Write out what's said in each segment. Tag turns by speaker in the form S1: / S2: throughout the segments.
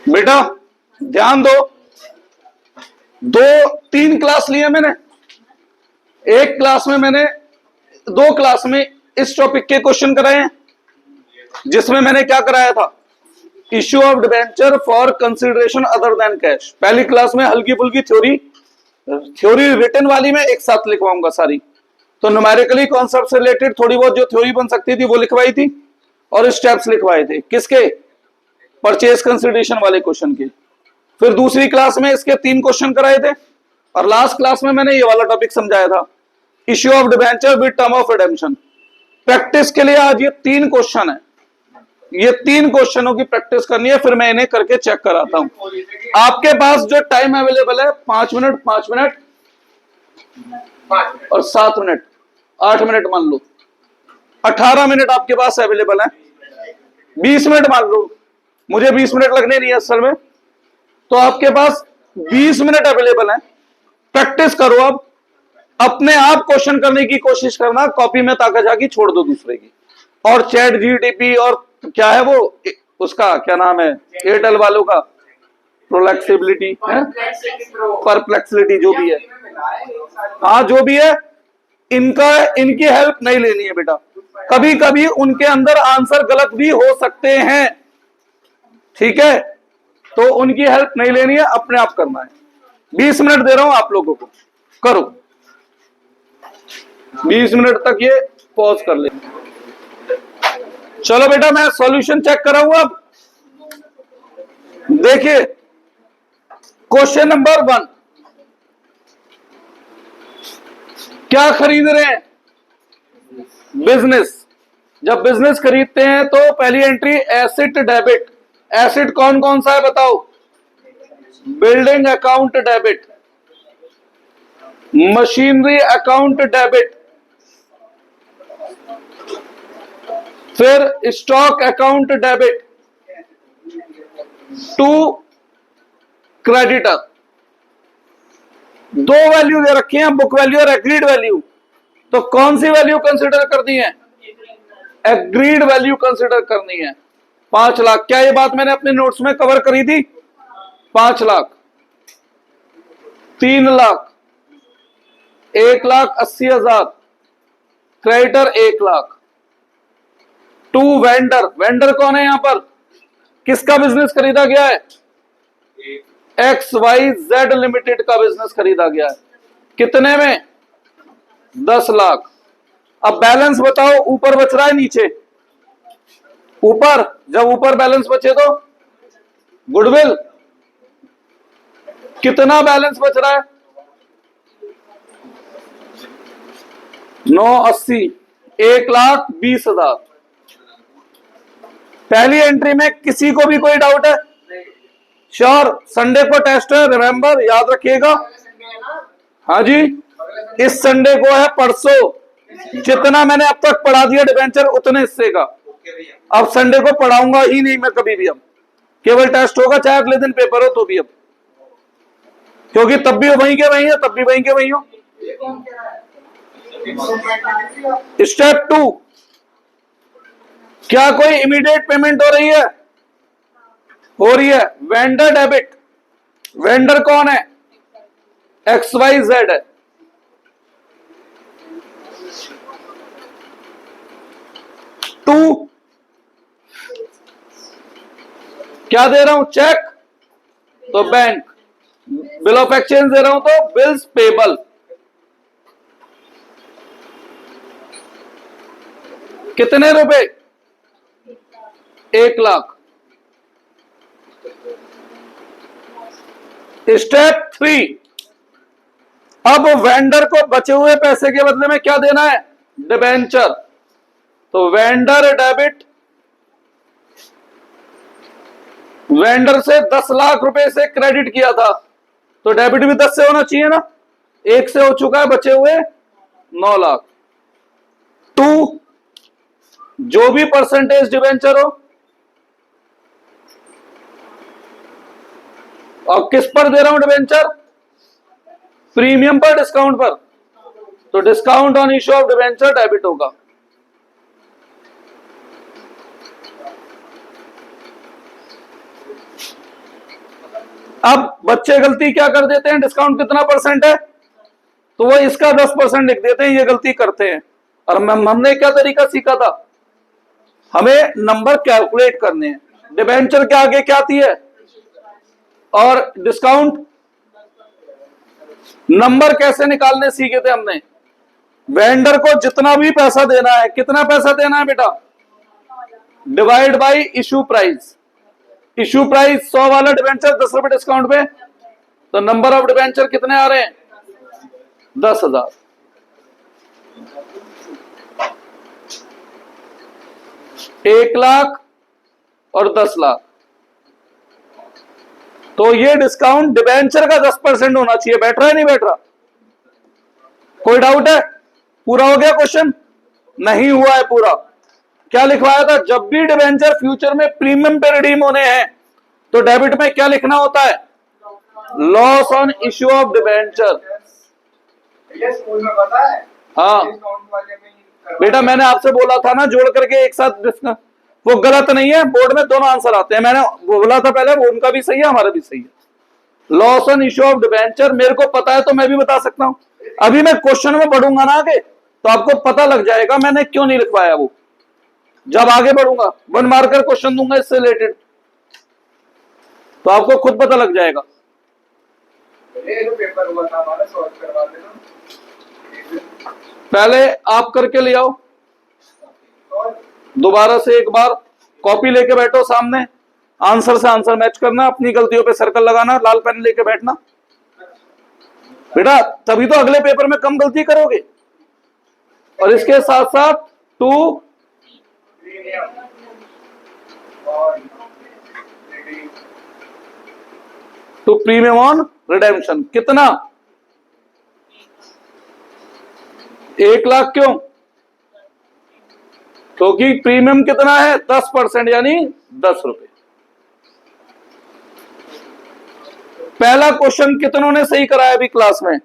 S1: बेटा ध्यान दो, 2-3 क्लास लिए मैंने। एक क्लास में मैंने 2 क्लास में इस टॉपिक के क्वेश्चन कराए हैं, जिसमें मैंने क्या कराया था, issue of debenture for consideration other than cash. पहली क्लास में हल्की फुल्की थ्योरी रिटन वाली में एक साथ लिखवाऊंगा सारी, तो न्यूमेरिकली कॉन्सेप्ट से रिलेटेड थोड़ी बहुत जो थ्योरी बन सकती थी वो लिखवाई थी, और स्टेप्स लिखवाए थे किसके, परचेज कंसिडरेशन वाले क्वेश्चन के। फिर दूसरी क्लास में इसके 3 क्वेश्चन कराए थे, और लास्ट क्लास में मैंने ये वाला टॉपिक समझाया था, issue of debenture with term of redemption. Practice के लिए आज ये 3 क्वेश्चन है, ये 3 क्वेश्चनों की प्रैक्टिस करनी है, फिर मैं इन्हें करके चेक कराता हूं। आपके पास जो टाइम अवेलेबल है 5 मिनट, 5 मिनट और 7 मिनट, 8 मिनट मान लो, 18 मिनट आपके पास अवेलेबल है। 20 मिनट मान लो, मुझे 20 मिनट लगने नहीं है असल में, तो आपके पास 20 मिनट अवेलेबल है। प्रैक्टिस करो, अब अपने आप क्वेश्चन करने की कोशिश करना, कॉपी में ताका झाकी छोड़ दो दूसरे की। और चैट जीटीपी और क्या है वो, उसका क्या नाम है, एयरटेल वालों का, प्रोलेक्सिबिलिटी है, परप्लेक्सिलिटी जो भी है, हाँ जो भी है, इनकी हेल्प नहीं लेनी है बेटा। कभी कभी उनके अंदर आंसर गलत भी हो सकते हैं, ठीक है, तो उनकी हेल्प नहीं लेनी है, अपने आप करना है। 20 मिनट दे रहा हूं आप लोगों को, करो। 20 मिनट तक ये पॉज कर ले। चलो बेटा मैं सॉल्यूशन चेक कराऊंगा। अब देखिए क्वेश्चन नंबर 1, क्या खरीद रहे हैं, बिजनेस। जब बिजनेस खरीदते हैं तो पहली एंट्री एसेट डेबिट। एसेट कौन कौन सा है बताओ, building account debit, machinery account debit, फिर stock account debit, to creditor. 2 value दे रखी हैं, बुक वैल्यू और एग्रीड वैल्यू, तो कौन सी वैल्यू कंसिडर करनी है, एग्रीड वैल्यू कंसिडर करनी है। 5 लाख, क्या ये बात मैंने अपने नोट्स में कवर करी थी, 5 lakh, 3 lakh, 1,80,000, creditor 1 lakh. To vendor, vendor कौन है यहां पर, किसका बिजनेस खरीदा गया है, XYZ लिमिटेड का बिजनेस खरीदा गया है, कितने में, 10 लाख। अब बैलेंस बताओ, ऊपर बच रहा है नीचे, ऊपर, जब ऊपर बैलेंस बचे तो गुडविल, कितना बैलेंस बच रहा है, 980, 1,20,000। पहली एंट्री में किसी को भी कोई डाउट है, श्योर, संडे को टेस्ट है, रिमेंबर, याद रखिएगा। हाँ जी, इस संडे को है, परसों जितना मैंने अब तक पढ़ा दिया डिबेंचर उतने हिस्से का, अब संडे को पढ़ाऊंगा ही नहीं मैं कभी भी, अब केवल टेस्ट होगा, चाहे अगले दिन पेपर हो तो भी, अब क्योंकि तब भी वहीं के वहीं है, तब भी वहीं के वहीं हो। स्टेप 2, क्या कोई इमीडिएट पेमेंट हो रही है, हो रही है, वेंडर डेबिट। वेंडर कौन है, XYZ है। टू, क्या दे रहा हूं, चेक, तो बैंक। बिल ऑफ एक्सचेंज दे रहा हूं तो बिल्स पेबल। कितने रुपए, 1 लाख। स्टेप 3, अब वेंडर को बचे हुए पैसे के बदले में क्या देना है, डिबेंचर। तो वेंडर डेबिट, वेंडर से 10 लाख रुपए से क्रेडिट किया था, तो डेबिट भी 10 से होना चाहिए ना, 1 से हो चुका है, बचे हुए 9 लाख। 2, जो भी परसेंटेज डिबेंचर हो, और किस पर दे रहा हूं डिबेंचर, प्रीमियम पर, डिस्काउंट पर, तो discount on issue of debenture debit होगा। अब बच्चे गलती क्या कर देते हैं, डिस्काउंट कितना परसेंट है तो वो इसका 10% लिख देते हैं, ये गलती करते हैं। और हमने क्या तरीका सीखा था, हमें नंबर कैलकुलेट करने हैं। डिबेंचर के आगे क्या आती है और डिस्काउंट, नंबर कैसे निकालने सीखे थे हमने। वेंडर को जितना भी पैसा देना है, कितना पैसा देना है बेटा, divide by issue price. Issue price 100 वाला डिबेंचर 10 रुपए डिस्काउंट पे, तो नंबर ऑफ डिबेंचर कितने आ रहे हैं, 10,000। एक लाख और 10 लाख, तो ये डिस्काउंट डिबेंचर का 10% होना चाहिए। बैठ रहा है नहीं बैठ रहा, कोई डाउट है? पूरा हो गया क्वेश्चन? नहीं हुआ है पूरा। क्या लिखवाया था, जब भी डिबेंचर फ्यूचर में प्रीमियम पे रिडीम होने हैं तो डेबिट में क्या लिखना होता है, loss on issue of debenture.
S2: School में पता है?
S1: हाँ बेटा, मैंने आपसे बोला था ना जोड़ करके एक साथ, वो गलत नहीं है, बोर्ड में दोनों आंसर आते हैं। मैंने बोला था पहले, वो उनका भी सही है हमारा भी सही है। Loss on issue of debenture मेरे को पता है तो मैं भी बता सकता हूं। अभी मैं क्वेश्चन में बढ़ूंगा ना आगे तो आपको पता लग जाएगा मैंने क्यों नहीं लिखवाया वो। जब आगे बढ़ूंगा 1 मार्कर क्वेश्चन दूंगा इससे रिलेटेड, तो आपको खुद पता लग जाएगा।
S2: पेपर हुआ था हमारा, सॉल्व करवा देना।
S1: पहले आप करके ले आओ, दोबारा से एक बार कॉपी लेके बैठो सामने, आंसर से आंसर मैच करना, अपनी गलतियों पे सर्कल लगाना, लाल पेन लेके बैठना बेटा, तभी तो अगले पेपर में कम गलती करोगे। और इसके साथ साथ टू प्रीमियम ऑन रिडेम्पशन कितना, 1 लाख। क्यों? क्योंकि प्रीमियम कितना है, 10% यानी 10 रुपए। पहला क्वेश्चन कितनों ने सही कराया अभी क्लास में,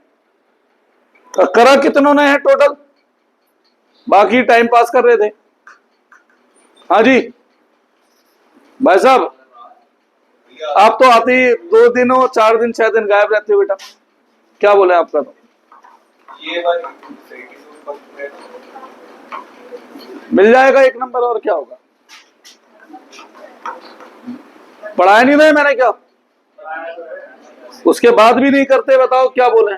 S1: करा कितनों ने है टोटल, बाकी टाइम पास कर रहे थे। हाँ जी भाई साहब, आप तो आते ही 2 दिन हो, 4 दिन 6 दिन गायब रहते हो बेटा, क्या बोले आपका? तो
S2: ये
S1: मिल जाएगा 1 नंबर, और क्या होगा। पढ़ाया नहीं ना मैंने, क्या उसके बाद भी नहीं करते, बताओ क्या बोले।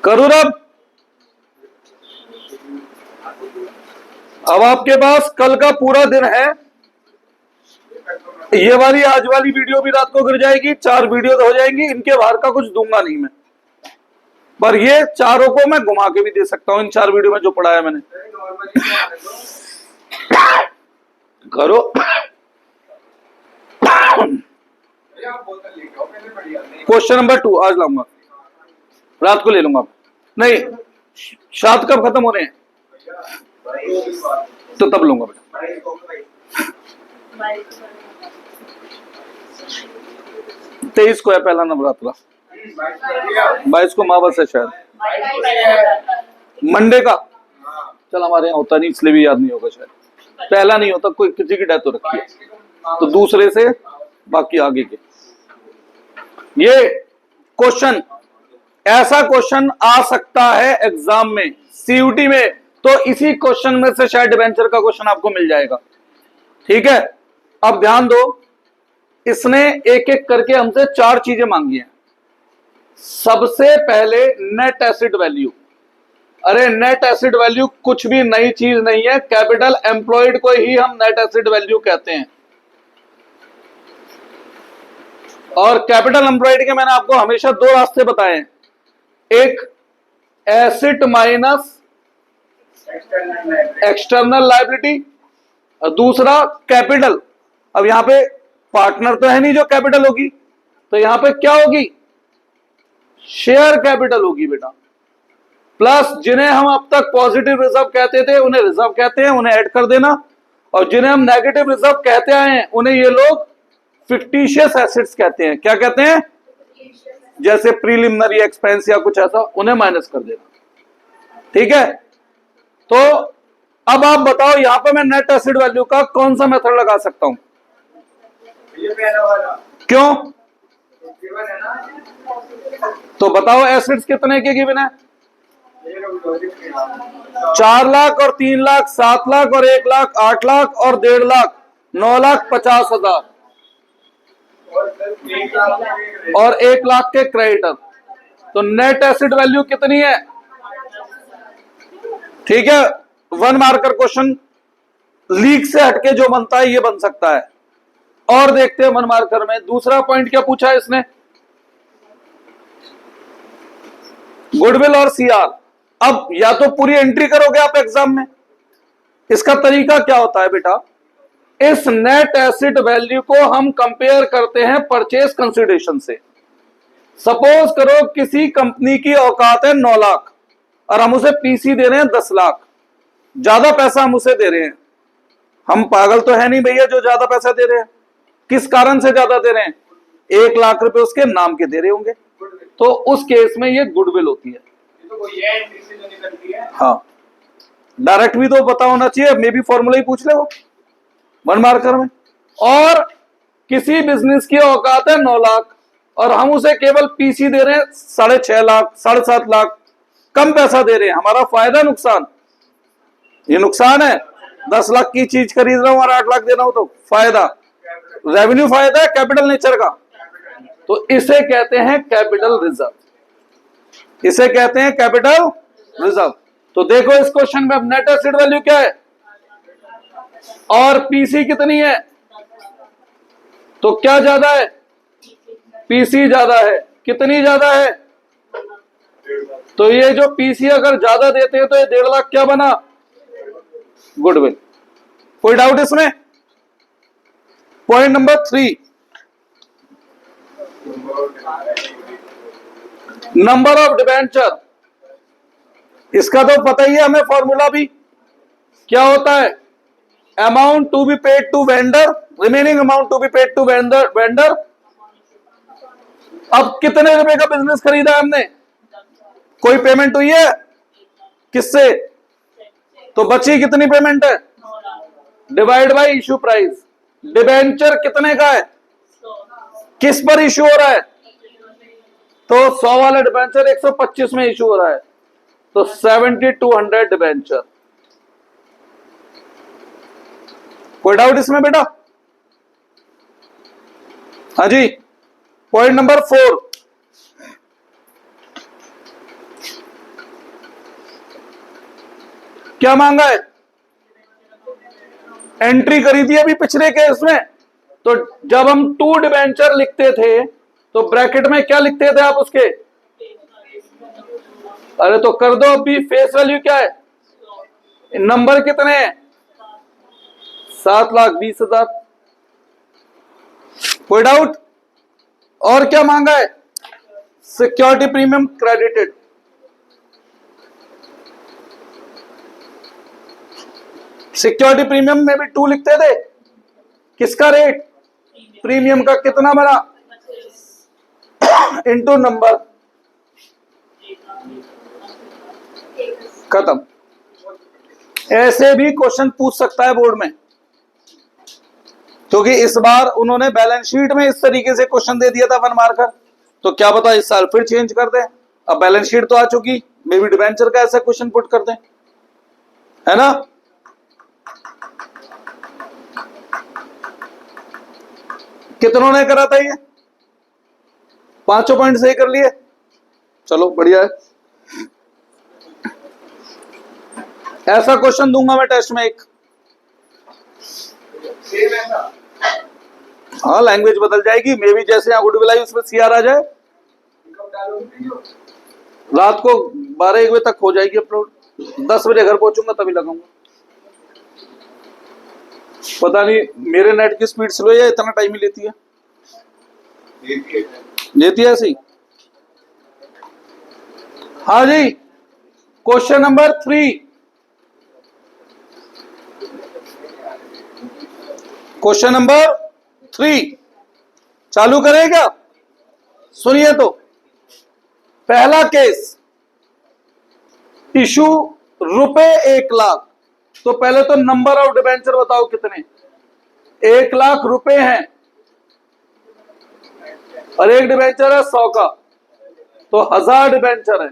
S1: करूँ अब आपके पास कल का पूरा दिन है। ये वाली आज वाली वीडियो भी रात को गिर जाएगी, 4 वीडियो तो हो जाएंगी, इनके बाहर का कुछ दूंगा नहीं मैं, पर ये चारों को मैं घुमा के भी दे सकता हूं। इन 4 वीडियो में जो पढ़ाया मैंने, करो। क्वेश्चन नंबर 2 आज लाऊंगा, रात को ले लूंगा। नहीं, शाद कब खत्म हो रहे हैं तो तब लूंगा बेटा। 23 को है पहला नवरात्रा, 22 को मावस है शायद, मंडे का। चल हमारे यहाँ होता नहीं इसलिए भी याद नहीं होगा शायद, पहला नहीं होता, कोई किसी की डेथ हो रखी है तो दूसरे से बाकी आगे के। ये क्वेश्चन, ऐसा क्वेश्चन आ सकता है एग्जाम में, सीयूटी में, तो इसी क्वेश्चन में से शायद डिबेंचर का क्वेश्चन आपको मिल जाएगा। ठीक है, अब ध्यान दो, इसने एक एक करके हमसे 4 चीजें मांगी हैं। सबसे पहले नेट एसिड वैल्यू। अरे नेट एसिड वैल्यू कुछ भी नई चीज नहीं है, कैपिटल एम्प्लॉयड को ही हम नेट एसिड वैल्यू कहते हैं। और कैपिटल एम्प्लॉयड के मैंने आपको हमेशा 2 रास्ते बताए हैं, एक एसिड माइनस एक्सटर्नल लायबिलिटी और दूसरा कैपिटल। अब यहां पे पार्टनर तो है नहीं जो कैपिटल होगी, तो यहां पे क्या होगी, शेयर कैपिटल होगी बेटा, प्लस जिन्हें हम अब तक पॉजिटिव रिजर्व कहते थे उन्हें रिजर्व कहते हैं, उन्हें ऐड कर देना, और जिन्हें हम नेगेटिव रिजर्व कहते आए हैं उन्हें ये लोग फिक्टिशियस एसेट्स कहते हैं। क्या कहते हैं, जैसे प्रीलिमिनरी एक्सपेंस या कुछ ऐसा, उन्हें माइनस कर देना। ठीक है, तो अब आप बताओ यहां पे मैं नेट एसिड वैल्यू का कौन सा मेथड लगा सकता हूं?
S2: ये पहला वाला
S1: क्यों?
S2: गिवन है ना,
S1: तो बताओ एसिड्स कितने के गिवन है?
S2: ये लॉजिक है।
S1: 4 लाख और 3 लाख, 7 लाख और 1 लाख, 8 लाख और 1.5 लाख, 9,50,000
S2: और सर 1 लाख में
S1: और 1 लाख के क्रेडिटर। तो नेट एसिड वैल्यू कितनी है? ठीक है, 1 मार्कर क्वेश्चन लीक से हटके जो बनता है ये बन सकता है। और देखते हैं 1 मार्कर में दूसरा पॉइंट क्या पूछा है इसने, गुडविल और सीआर। अब या तो पूरी एंट्री करोगे आप एग्जाम में, इसका तरीका क्या होता है बेटा, इस नेट एसिड वैल्यू को हम कंपेयर करते हैं परचेज कंसिडरेशन से। सपोज करो किसी कंपनी की औकात है 9 लाख और हम उसे पीसी दे रहे हैं 10 लाख, ज्यादा पैसा हम उसे दे रहे हैं। हम पागल तो है नहीं भैया जो ज्यादा पैसा दे रहे हैं। किस कारण से ज्यादा दे रहे हैं? 1 लाख रुपए उसके नाम के दे रहे होंगे, तो उस केस में ये गुडविल होती है।
S2: ये तो कोई है एंट्री जो निकलती है।
S1: हाँ, डायरेक्ट भी तो पता होना चाहिए, मे भी फॉर्मूला ही पूछ ले वो 1 मार्कर में। और किसी बिजनेस की औकात है 9 लाख और हम उसे केवल पीसी दे रहे हैं 6.5 लाख, 7.5 लाख, कम पैसा दे रहे हैं। हमारा फायदा नुकसान? ये नुकसान है। 10 लाख की चीज खरीद रहा हूं और 8 लाख दे रहा हूं, तो फायदा रेवेन्यू फायदा है कैपिटल नेचर का, तो इसे कहते हैं कैपिटल रिजर्व। इसे कहते हैं कैपिटल रिजर्व। तो देखो इस क्वेश्चन में अब नेट एसिड वैल्यू क्या है और पीसी कितनी है, तो क्या ज्यादा है? पीसी ज्यादा है। कितनी ज्यादा है? तो ये जो पीसी अगर ज्यादा देते हैं तो ये 1.5 लाख क्या बना? गुडविल। कोई डाउट इसमें? Point number 3, number of debenture. इसका तो पता ही है हमें फॉर्मूला भी। क्या होता है? Amount to be paid to vendor, remaining amount to be paid to vendor. अब कितने रुपए का बिजनेस खरीदा है हमने, कोई पेमेंट हुई है? किससे? तो बची कितनी पेमेंट है? Divide by issue price. Debenture कितने का है, किस पर इशू हो रहा है? तो 100 वाला डिबेंचर 125 में इशू हो रहा है, तो 7200 डिबेंचर। कोई डाउट इसमें बेटा? हाँ जी। पॉइंट नंबर 4, क्या मांगा है? एंट्री करी थी अभी पिछले केस में। तो जब हम 2 डिबेंचर लिखते थे तो ब्रैकेट में क्या लिखते थे आप उसके? अरे तो कर दो अभी। फेस वैल्यू क्या है? नंबर कितने हैं? 7,20,000। कोई डाउट? और क्या मांगा है? Security premium credited. Security premium में भी 2 लिखते थे। किसका रेट? प्रीमियम का कितना बना? इनटू नंबर, खत्म। ऐसे भी क्वेश्चन पूछ सकता है बोर्ड में, क्योंकि इस बार उन्होंने बैलेंस शीट में इस तरीके से क्वेश्चन दे दिया था 1 मार्कर। तो क्या पता इस साल फिर चेंज कर दें। अब बैलेंस शीट तो आ चुकी, मे बी डिबेंचर का ऐसा क्वेश्चन पुट कर दें, है ना? कितनों ने करा था ये? 5 पॉइंट सही कर लिए, चलो बढ़िया है। ऐसा क्वेश्चन दूंगा मैं टेस्ट में एक।
S2: सेम ऐसा
S1: हाँ, लैंग्वेज बदल जाएगी, मे भी जैसे यहाँ गुडविल आई उसमें सीआर आ जाए।
S2: कब डालोगे जो
S1: रात को 12-1 बजे तक हो जाएगी अपलोड। 10 बजे घर पहुंचूंगा तभी लगाऊंगा। पता नहीं मेरे नेट की स्पीड स्लो है या इतना टाइम ही लेती है। लेती है ऐसी। हाँ जी, क्वेश्चन नंबर 3। क्वेश्चन नंबर 3 चालू करें क्या? सुनिए तो। पहला केस, इशू ₹1 लाख, तो पहले तो नंबर ऑफ डिबेंचर बताओ कितने। 1,00,000 रुपए हैं और एक डिबेंचर है 100 का, तो 1000 डिबेंचर है।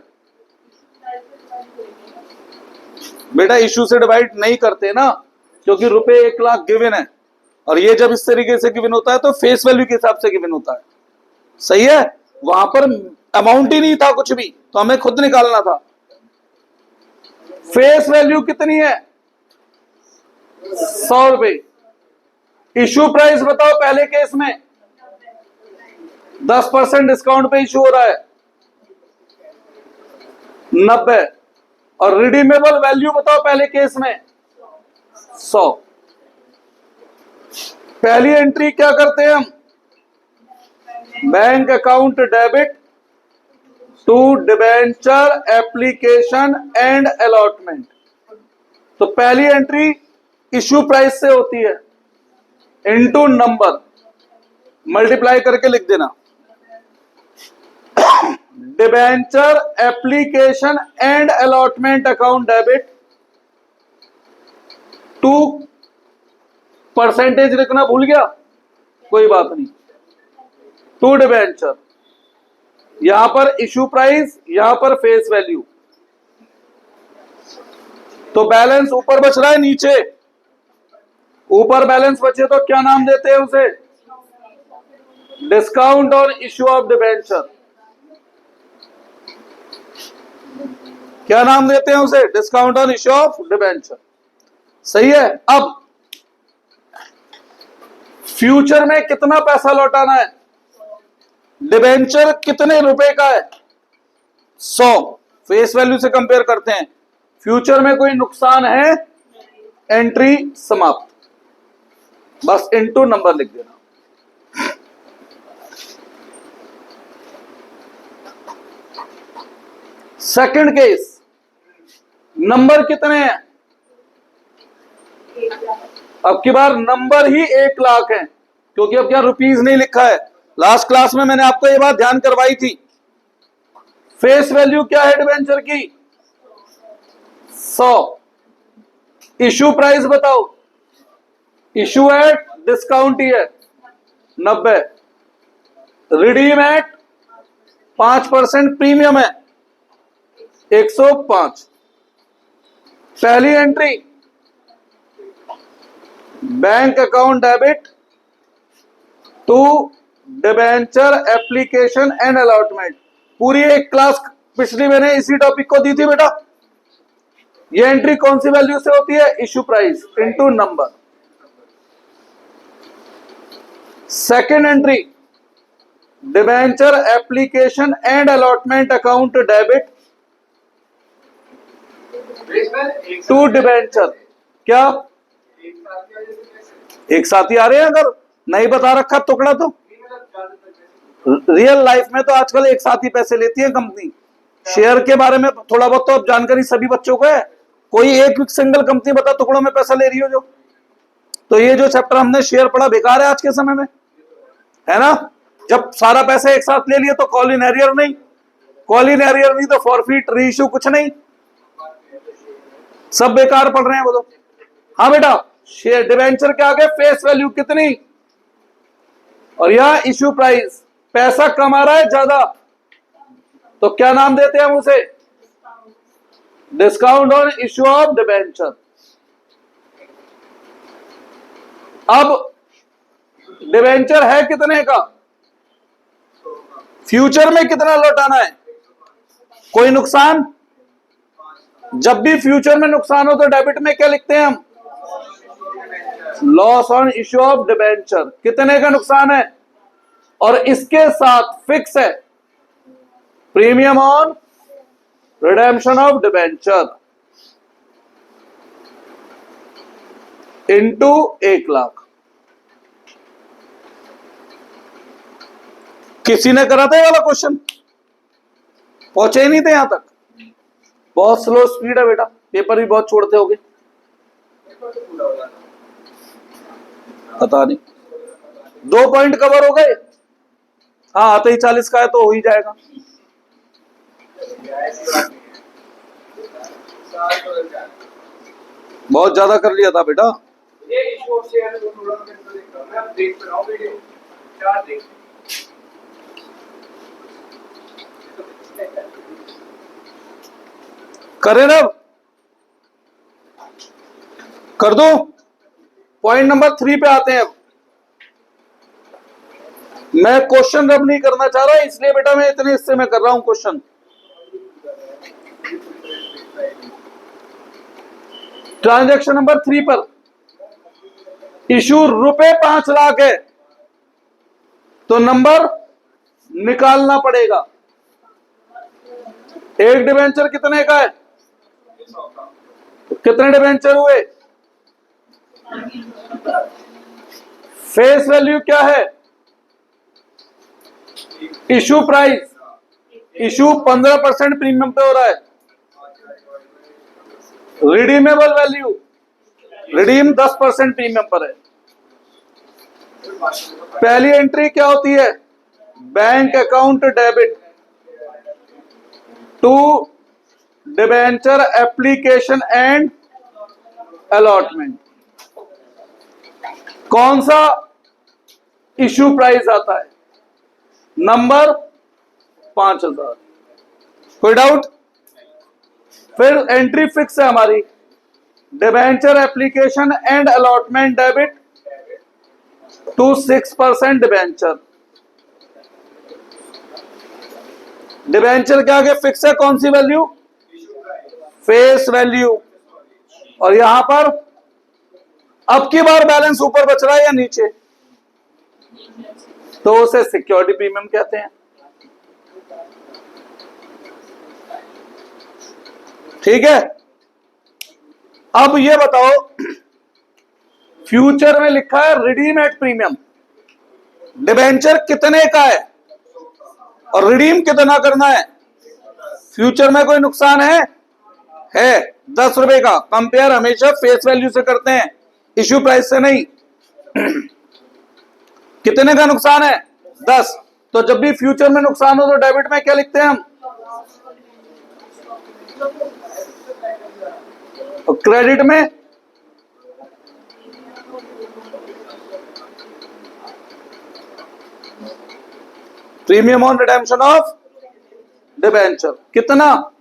S1: बेटा इशू से डिवाइड नहीं करते ना, क्योंकि रुपए 1,00,000 गिवन है, और ये जब इस तरीके से गिवन होता है तो फेस वैल्यू के हिसाब से गिवन होता है। सही है, वहां पर अमाउंट ही नहीं था कुछ भी, तो हमें खुद निकालना था। फेस वैल्यू कितनी है? 100 रुपए। इशू प्राइस बताओ पहले केस में 10% डिस्काउंट पे इशू हो रहा है 90, और रिडीमेबल वैल्यू बताओ पहले केस में 100। पहली एंट्री क्या करते हैं हम? Bank account debit to debenture application and allotment. तो पहली एंट्री इशू प्राइस से होती है, इनटू नंबर, मल्टीप्लाई करके लिख देना। Debenture application and allotment account debit to, percentage लिखना भूल गया, कोई बात नहीं, टू डिबेंचर, यहां पर इशू प्राइस, यहां पर फेस वैल्यू। तो बैलेंस ऊपर बच रहा है नीचे, ऊपर बैलेंस बचे तो क्या नाम देते हैं उसे? Discount on issue of debenture. क्या नाम देते हैं उसे? Discount on issue of debenture. सही है। अब फ्यूचर में कितना पैसा लौटाना है? डिबेंचर कितने रुपए का है? 100। फेस वैल्यू से कंपेयर करते हैं। फ्यूचर में कोई नुकसान है? एंट्री समाप्त, बस इनटू नंबर लिख देना। सेकंड केस, नंबर कितने हैं? अब की बार नंबर ही 1,00,000 है, क्योंकि अब क्या रुपीज नहीं लिखा है। लास्ट क्लास में मैंने आपको ये बात ध्यान करवाई थी। फेस वैल्यू क्या है डिबेंचर की? 100। इशू प्राइस बताओ। इशू एट डिस्काउंट ही है 90, रिडीम एट 5% प्रीमियम है 105। पहली entry bank account debit to debenture application and allotment. पूरी एक क्लास पिछली मैंने इसी टॉपिक को दी थी बेटा। ये एंट्री कौन सी वैल्यू से होती है? Issue price into number. Second entry debenture application and allotment account debit to debenture. क्या एक साथ ही आ रहे हैं? अगर नहीं बता रखा टुकड़ा तो रियल लाइफ में तो आजकल एक साथ ही पैसे लेती है कंपनी। शेयर के बारे में थोड़ा बहुत तो अब जानकारी सभी बच्चों को है। कोई एक सिंगल कंपनी बता टुकड़ों में पैसा ले रही हो जो। तो ये जो चैप्टर हमने शेयर पढ़ा बेकार है आज के समय में, है ना। जब सारा पैसा एक साथ ले लिया तो कॉल इन एरियर नहीं, कॉल इन एरियर नहीं तो फॉरफिट रीइश्यू कुछ नहीं, सब बेकार पढ़ रहे हैं वो तो। हाँ बेटा, शेयर डिबेंचर के आगे फेस वैल्यू कितनी और यह इश्यू प्राइस। पैसा कमा रहा है ज्यादा तो क्या नाम देते हैं हम उसे? Discount on issue of debenture. अब डिबेंचर है कितने का? फ्यूचर में कितना लौटाना है? कोई नुकसान? जब भी फ्यूचर में नुकसान हो तो डेबिट में क्या लिखते हैं हम? Loss on issue of debenture. कितने का नुकसान है? और इसके साथ फिक्स है premium on redemption of debenture into 1,00,000। किसी ने करा था ये वाला क्वेश्चन? पहुंचे ही नहीं थे यहां तक। बहुत स्लो स्पीड है बेटा, पेपर भी बहुत छोड़ते होगे, पता नहीं। 2 पॉइंट कवर हो गए। हाँ, आते ही 40 का है तो हो ही जाएगा। बहुत ज्यादा कर लिया था बेटा।
S2: ये इशू ऑफ शेयर को थोड़ा मैं देखता हूं, मैं देख रहा हूं वीडियो चार देख
S1: करें ना, कर दो। पॉइंट नंबर 3 पे आते हैं। अब मैं क्वेश्चन रब नहीं करना चाह रहा, इसलिए बेटा मैं इतने हिस्से में कर रहा हूं क्वेश्चन। ट्रांजैक्शन नंबर 3 पर इशू रुपए 5 लाख है, तो नंबर निकालना पड़ेगा। एक डिबेंचर कितने का है, कितने डिबेंचर हुए, फेस वैल्यू क्या है, इशू प्राइस, इशू 15% प्रीमियम पे हो रहा है। रिडीमेबल वैल्यू, रिडीम 10% प्रीमियम पर है। पहली एंट्री क्या होती है, bank account debit to debenture application and allotment. कौन सा इशू प्राइस आता है, नंबर 5000। कोई डाउट? फिर एंट्री फिक्स है हमारी, debenture application and allotment debit to 6% debenture. Debenture के आगे फिक्स है कौन सी वैल्यू, फेस वैल्यू। और यहां पर अब की बार बैलेंस ऊपर बच रहा है या नीचे, तो उसे सिक्योरिटी प्रीमियम कहते हैं। ठीक है, अब ये बताओ, फ्यूचर में लिखा है रिडीम एट प्रीमियम, डिबेंचर कितने का है और रिडीम कितना करना है। फ्यूचर में कोई नुकसान है 10 रुपए का। कंपेयर हमेशा फेस वैल्यू से करते हैं, इश्यू प्राइस से नहीं। कितने का नुकसान है, 10। तो जब भी फ्यूचर में नुकसान हो तो डेबिट में क्या लिखते हैं हम, और क्रेडिट में premium on redemption of debenture. कितना,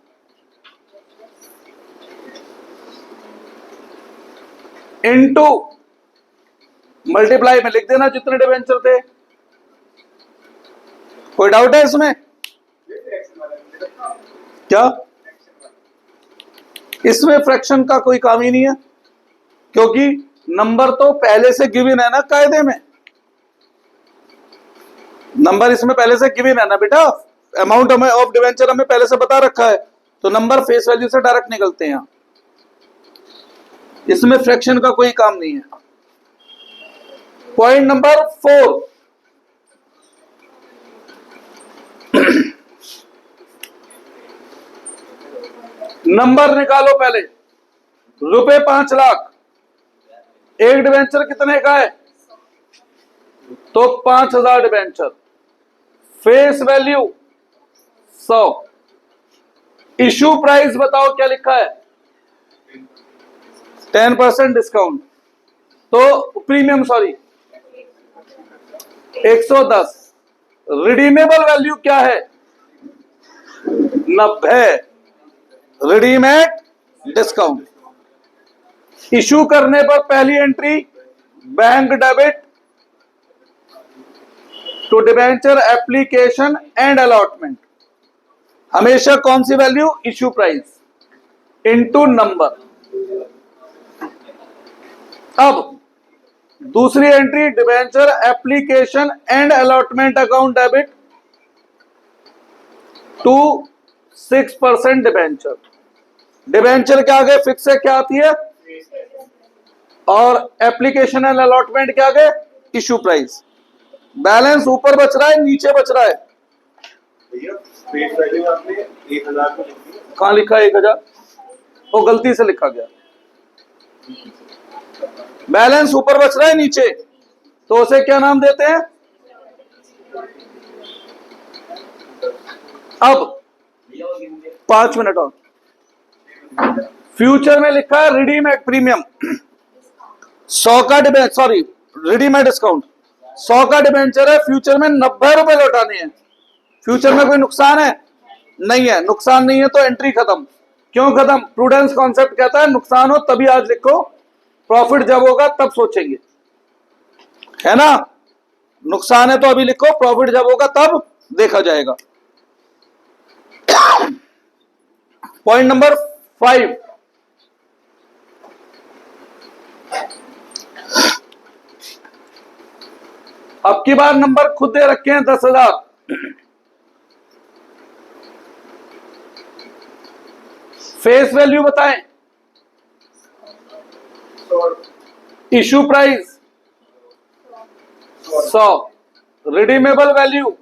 S1: इनटू मल्टीप्लाई में लिख देना जितने डिबेंचर थे। कोई डाउट है इसमें क्या? इसमें फ्रैक्शन का कोई काम ही नहीं है, क्योंकि नंबर तो पहले से गिवन है ना कायदे में। नंबर इसमें पहले से गिवन है ना बेटा, अमाउंट हमें ऑफ डिवेंचर हमें पहले से बता रखा है, तो नंबर फेस वैल्यू से डायरेक्ट निकलते हैं। इसमें फ्रैक्शन का कोई काम नहीं है। पॉइंट नंबर 4, नंबर निकालो पहले। रुपए 5 लाख, एक डिवेंचर कितने का है, तो 5000 debenture. Face value 100। Issue price बताओ क्या लिखा है, 10% डिस्काउंट, तो प्रीमियम सॉरी 110। रिडीमेबल वैल्यू क्या है, 90। Redeem at discount. इशू करने पर पहली entry bank debit to debenture application and allotment. हमेशा कौन सी value, issue price into number. अब दूसरी entry debenture application and allotment account debit to 6% debenture. Debenture के आगे फिक्स है क्या आती है, और एप्लीकेशन एंड अलॉटमेंट के आगे इशू प्राइस। बैलेंस ऊपर बच रहा है नीचे बच रहा है,
S2: भैया फेस वैल्यू आपने 1000 को लिख दिया,
S1: कहां लिखा है 1000, वो गलती से लिखा गया। बैलेंस ऊपर बच रहा है नीचे, तो उसे क्या नाम देते हैं। अब 5 मिनट और, फ्यूचर में लिखा है रेडीमेड प्रीमियम 100 का डिबेंचर, सॉरी रेडीमेड डिस्काउंट 100 का डिबेंचर है, फ्यूचर में 90 रुपए लौटाने हैं। फ्यूचर में कोई नुकसान है? नहीं है, नुकसान नहीं है तो एंट्री खत्म। क्यों खत्म? प्रूडेंस कॉन्सेप्ट कहता है नुकसान हो तभी आज लिखो, प्रॉफिट जब होगा तब सोचेंगे, है ना। नुकसान है तो अभी लिखो, प्रॉफिट जब होगा तब देखा जाएगा। पॉइंट नंबर 5, अब की बार नंबर खुद दे रखे हैं 10,000। फेस वैल्यू बताएं, issue price 100, redeemable value,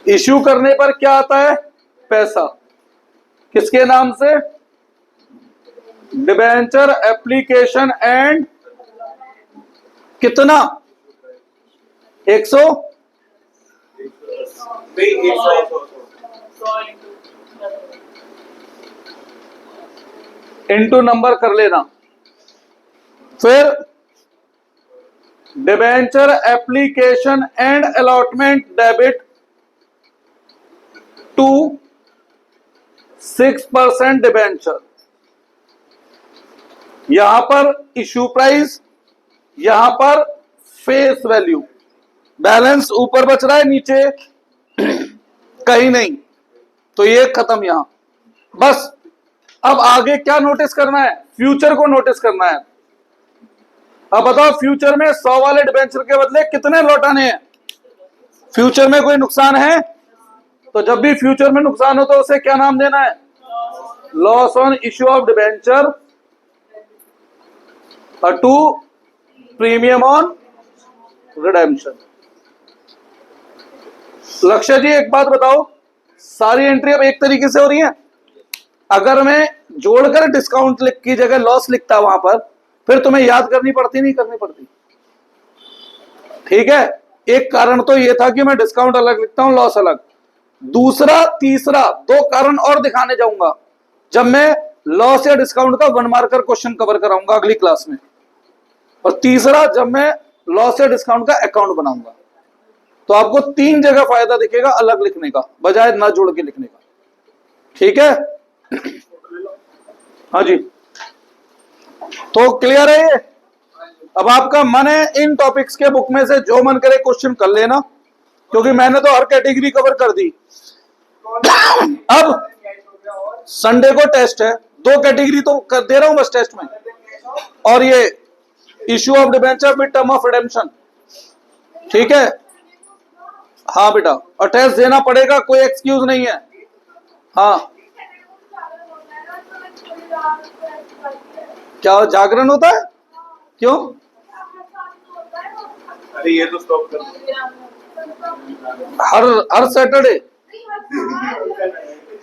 S1: issue करने पर क्या आता है? पैसा। किसके नाम से? डिबेंचर एप्लीकेशन एंड कितना? 100 इंटू नंबर कर लेना। फिर debenture application and allotment debit to 6% debenture. यहां पर इशू प्राइस, यहां पर फेस वैल्यू, बैलेंस ऊपर बच रहा है, नीचे कहीं नहीं, तो ये खत्म यहां। बस अब आगे क्या नोटिस करना है? फ्यूचर को नोटिस करना है। अब बताओ फ्यूचर में 100 वाले डिबेंचर के बदले कितने लौटाने हैं? फ्यूचर में कोई नुकसान है? तो जब भी फ्यूचर में नुकसान हो तो उसे क्या नाम देना है? Loss on issue of debenture to premium on redemption. Lakshya ji एक बात बताओ, सारी एंट्री अब एक तरीके से हो रही है। अगर मैं जोड़कर डिस्काउंट लिख की जगह लॉस लिखता वहां पर, फिर तुम्हें याद करनी पड़ती नहीं करनी पड़ती? ठीक है, एक कारण तो ये था कि मैं डिस्काउंट अलग लिखता हूं, लॉस अलग। दूसरा, तीसरा, 2 कारण और दिखाने जाऊंगा जब मैं लॉस या डिस्काउंट का 1 मार्कर क्वेश्चन कवर कराऊंगा अगली क्लास में। और तीसरा, जब मैं लॉस या डिस्काउंट का अकाउंट बनाऊंगा, तो आपको 3 जगह फायदा दिखेगा अलग लिखने का बजाय ना जोड़ के लिखने का। ठीक है, हाँ जी, तो क्लियर है ये? अब आपका मन है इन टॉपिक्स के बुक में से जो मन करे क्वेश्चन कर लेना, क्योंकि मैंने तो हर कैटेगरी कवर कर दी। अब संडे को टेस्ट है, 2 कैटेगरी तो कर दे रहा हूं बस टेस्ट में, और ये issue of debenture with term of redemption. ठीक है, हाँ बेटा, और टेस्ट देना पड़ेगा, कोई एक्सक्यूज नहीं है। हाँ, क्या जागरण होता है? क्यों?
S2: अरे ये तो स्टॉप कर
S1: हर सैटरडे